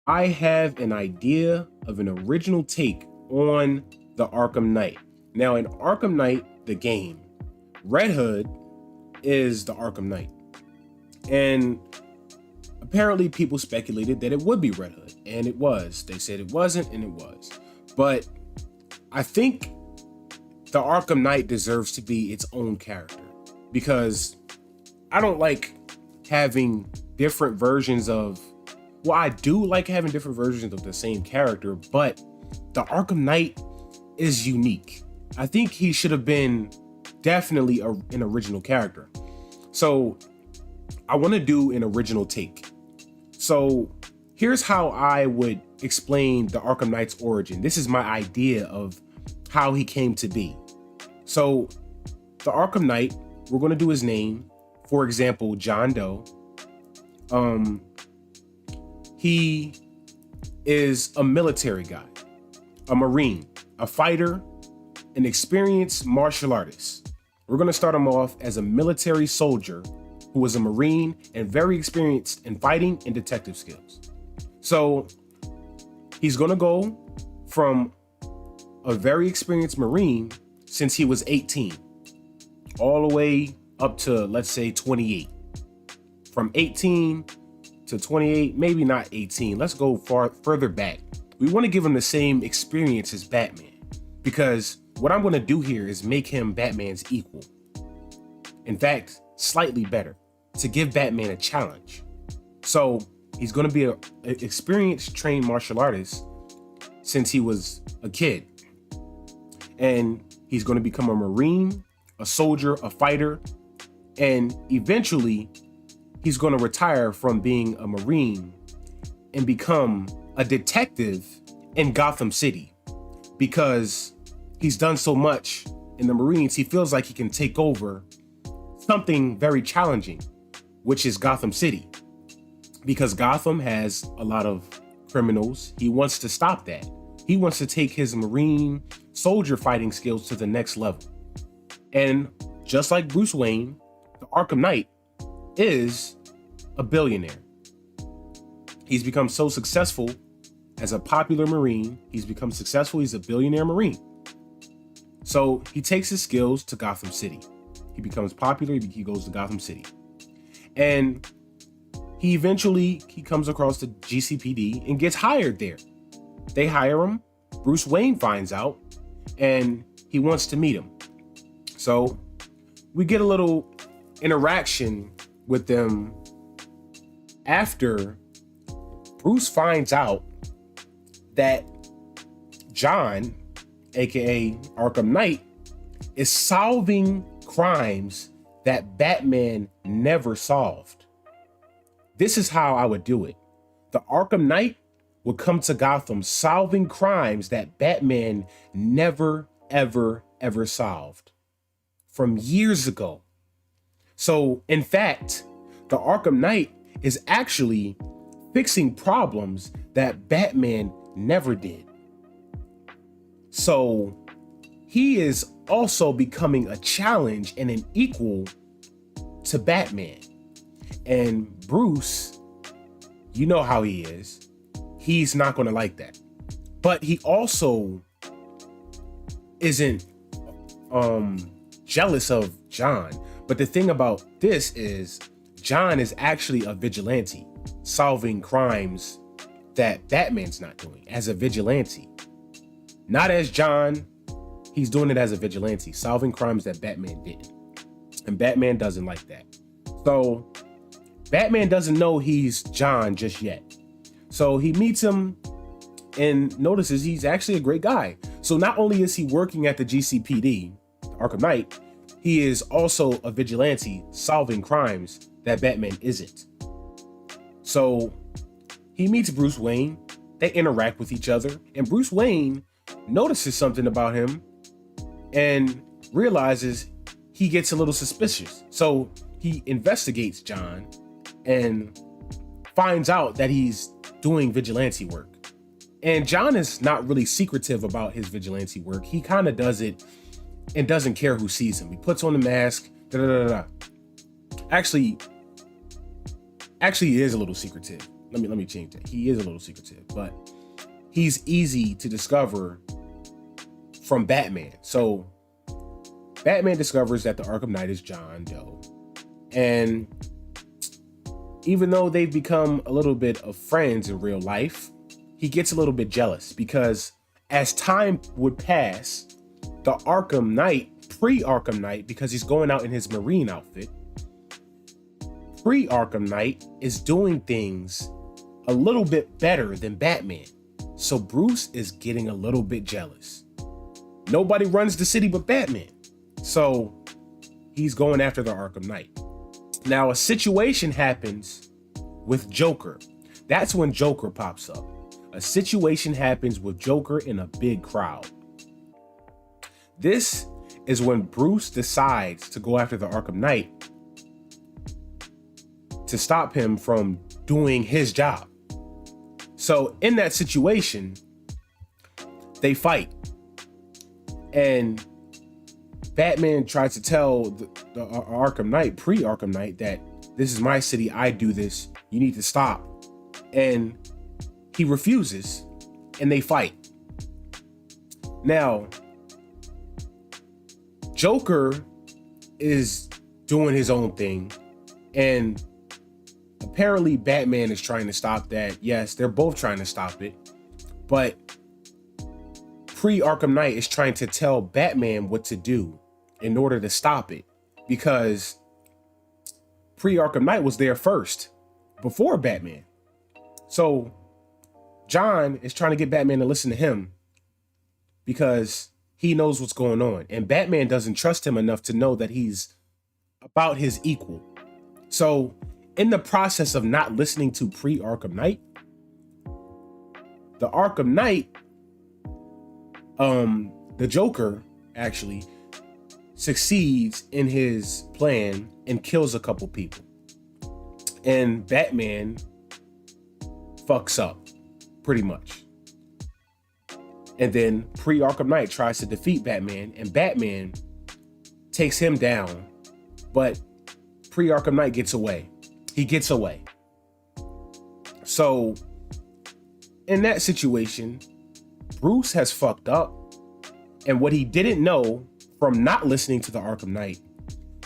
I have an idea of an original take on the Arkham Knight. Now, in Arkham Knight, the game, Red Hood is the Arkham Knight. And apparently people speculated that it would be Red Hood, and it was. They said it wasn't, and it was. But I think the Arkham Knight deserves to be its own character, because I don't like having different versions of, well, I do like having different versions of the same character, but the Arkham Knight is unique. I think he should have been definitely an original character. So I want to do an original take. So here's how I would explain the Arkham Knight's origin. This is my idea of how he came to be. So the Arkham Knight, we're going to do his name. For example, John Doe. He is a military guy, a Marine, a fighter, an experienced martial artist. We're going to start him off as a military soldier who was a Marine and very experienced in fighting and detective skills. So he's going to go from a very experienced Marine since he was 18, all the way up to, let's say, 28. From 18 to 28, maybe not 18. Let's go further back. We want to give him the same experience as Batman, because what I'm going to do here is make him Batman's equal. In fact, slightly better, to give Batman a challenge. So he's going to be an experienced trained martial artist since he was a kid. And he's going to become a Marine, a soldier, a fighter, and eventually he's going to retire from being a Marine and become a detective in Gotham City, because he's done so much in the Marines. He feels like he can take over something very challenging, which is Gotham City, because Gotham has a lot of criminals. He wants to stop that. He wants to take his Marine soldier fighting skills to the next level. And just like Bruce Wayne, the Arkham Knight is a billionaire. He's become so successful as a popular Marine. He's become successful. He's a billionaire Marine. So he takes his skills to Gotham City. He becomes popular. He goes to Gotham City. And he comes across the GCPD and gets hired there. They hire him. Bruce Wayne finds out and he wants to meet him. So we get a little interaction with them after Bruce finds out that John, aka Arkham Knight, is solving crimes that Batman never solved. This is how I would do it. The Arkham Knight would come to Gotham solving crimes that Batman never, ever, ever solved from years ago. So, in fact, the Arkham Knight is actually fixing problems that Batman never did. So, he is also becoming a challenge and an equal to Batman. And Bruce, you know how he is. He's not going to like that. But he also isn't jealous of John. But the thing about this is John is actually a vigilante, solving crimes that Batman's not doing as a vigilante. Not as John, he's doing it as a vigilante, solving crimes that Batman didn't. And Batman doesn't like that. So Batman doesn't know he's John just yet. So he meets him and notices he's actually a great guy. So not only is he working at the GCPD, Arkham Knight, he is also a vigilante solving crimes that Batman isn't. So he meets Bruce Wayne, they interact with each other, and Bruce Wayne notices something about him and realizes he gets a little suspicious. So he investigates John and finds out that he's doing vigilante work. And John is not really secretive about his vigilante work. He kind of does it and doesn't care who sees him. He puts on the mask. Actually, he is a little secretive. let me change that. He is a little secretive, but he's easy to discover from Batman. So Batman discovers that the Arkham Knight is John Doe. And even though they've become a little bit of friends in real life, he gets a little bit jealous because as time would pass, the Arkham Knight, pre-Arkham Knight, because he's going out in his Marine outfit, pre-Arkham Knight is doing things a little bit better than Batman. So Bruce is getting a little bit jealous. Nobody runs the city but Batman. So he's going after the Arkham Knight. Now a situation happens with Joker. That's when Joker pops up. A situation happens with Joker in a big crowd. This is when Bruce decides to go after the Arkham Knight to stop him from doing his job. So in that situation, they fight. And Batman tries to tell the Arkham Knight, pre-Arkham Knight, that this is my city, I do this, you need to stop. And he refuses, and they fight. Now, Joker is doing his own thing, and apparently Batman is trying to stop that. Yes, they're both trying to stop it, but pre-Arkham Knight is trying to tell Batman what to do in order to stop it, because pre-Arkham Knight was there first, before Batman. So John is trying to get Batman to listen to him because he knows what's going on, and Batman doesn't trust him enough to know that he's about his equal. So in the process of not listening to pre-Arkham Knight, the Arkham Knight, the Joker actually succeeds in his plan and kills a couple people. And Batman fucks up, pretty much. And then pre-Arkham Knight tries to defeat Batman, and Batman takes him down, but pre-Arkham Knight gets away. He gets away. So in that situation, Bruce has fucked up. And what he didn't know from not listening to the Arkham Knight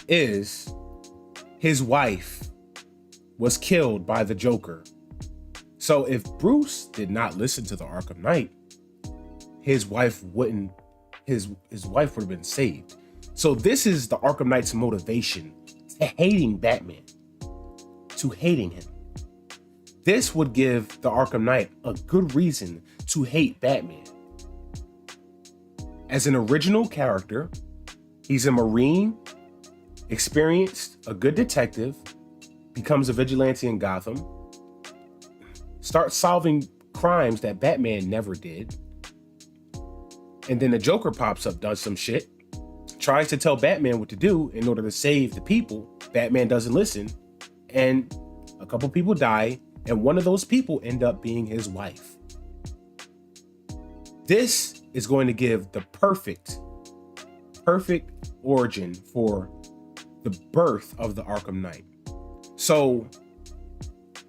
is his wife was killed by the Joker. So if Bruce did not listen to the Arkham Knight, his wife would have been saved. So this is the Arkham Knight's motivation to hating Batman, to hating him. This would give the Arkham Knight a good reason to hate Batman. As an original character, he's a Marine, experienced, a good detective, becomes a vigilante in Gotham, starts solving crimes that Batman never did. And then the Joker pops up, does some shit, tries to tell Batman what to do in order to save the people. Batman doesn't listen, and a couple people die, and one of those people end up being his wife. This is going to give the perfect origin for the birth of the Arkham Knight. So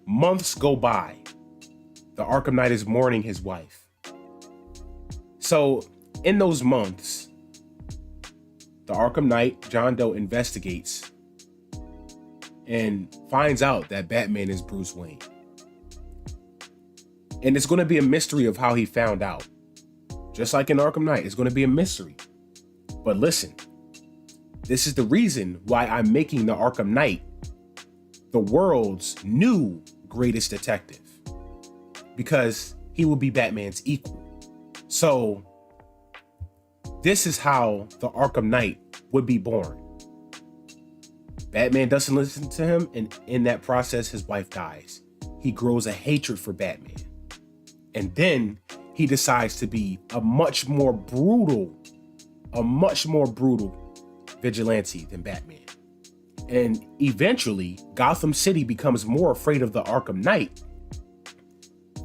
months go by. The Arkham Knight is mourning his wife. So in those months, the Arkham Knight, John Doe, investigates and finds out that Batman is Bruce Wayne. And it's going to be a mystery of how he found out. Just like in Arkham Knight, it's going to be a mystery. But listen, this is the reason why I'm making the Arkham Knight the world's new greatest detective. Because he will be Batman's equal. So this is how the Arkham Knight would be born. Batman doesn't listen to him, and in that process, his wife dies. He grows a hatred for Batman. And then he decides to be a much more brutal vigilante than Batman. And eventually, Gotham City becomes more afraid of the Arkham Knight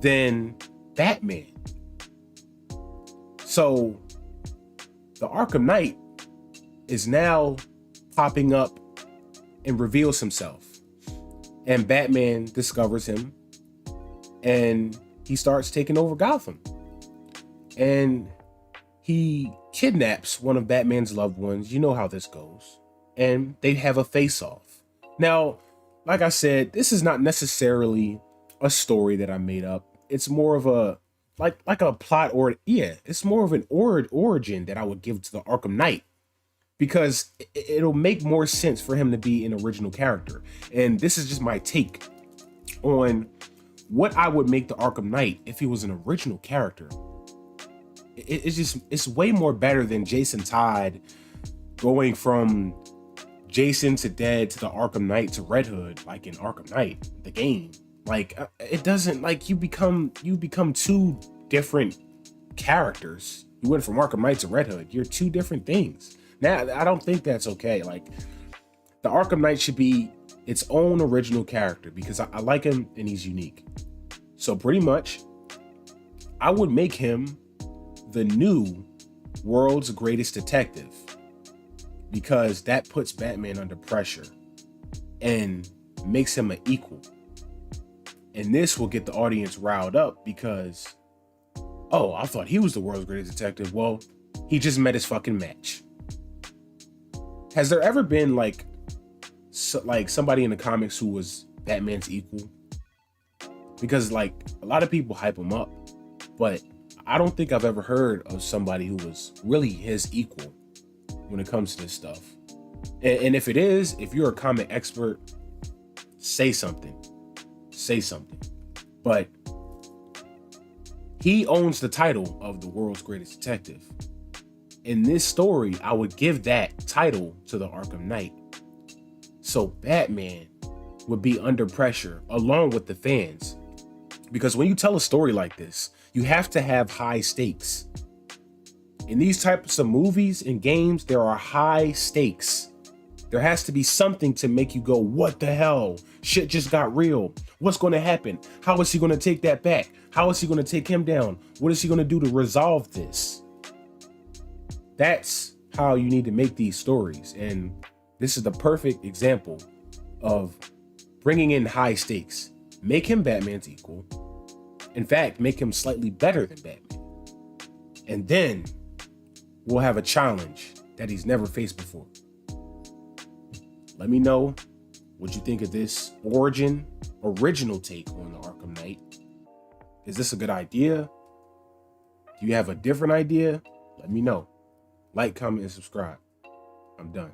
than Batman. So the Arkham Knight is now popping up and reveals himself. And Batman discovers him and he starts taking over Gotham. And he kidnaps one of Batman's loved ones. You know how this goes. And they have a face-off. Now, like I said, this is not necessarily a story that I made up. It's more of a like a plot, or it's more of an origin that I would give to the Arkham Knight, because it'll make more sense for him to be an original character. And this is just my take on what I would make the Arkham Knight if he was an original character. It's way more better than Jason Todd going from Jason to Dead to the Arkham Knight to Red Hood, like in Arkham Knight, the game. Like, it doesn't, like, you become two different characters. You went from Arkham Knight to Red Hood. You're two different things. Now, I don't think that's okay. Like, the Arkham Knight should be its own original character, because I like him and he's unique. So pretty much, I would make him the new world's greatest detective, because that puts Batman under pressure and makes him an equal. And this will get the audience riled up because, oh, I thought he was the world's greatest detective. Well, he just met his fucking match. Has there ever been like somebody in the comics who was Batman's equal? Because like a lot of people hype him up, but I don't think I've ever heard of somebody who was really his equal when it comes to this stuff. And if it is, if you're a comic expert, say something. Say something. But he owns the title of the world's greatest detective. In this story, I would give that title to the Arkham Knight. So Batman would be under pressure along with the fans. Because when you tell a story like this, you have to have high stakes. In these types of movies and games, there are high stakes. There has to be something to make you go, what the hell? Shit just got real. What's going to happen? How is he going to take that back? How is he going to take him down? What is he going to do to resolve this? That's how you need to make these stories. And this is the perfect example of bringing in high stakes. Make him Batman's equal. In fact, make him slightly better than Batman. And then we'll have a challenge that he's never faced before. Let me know what you think of this original take on the Arkham Knight. Is this a good idea? Do you have a different idea? Let me know. Like, comment, and subscribe. I'm done.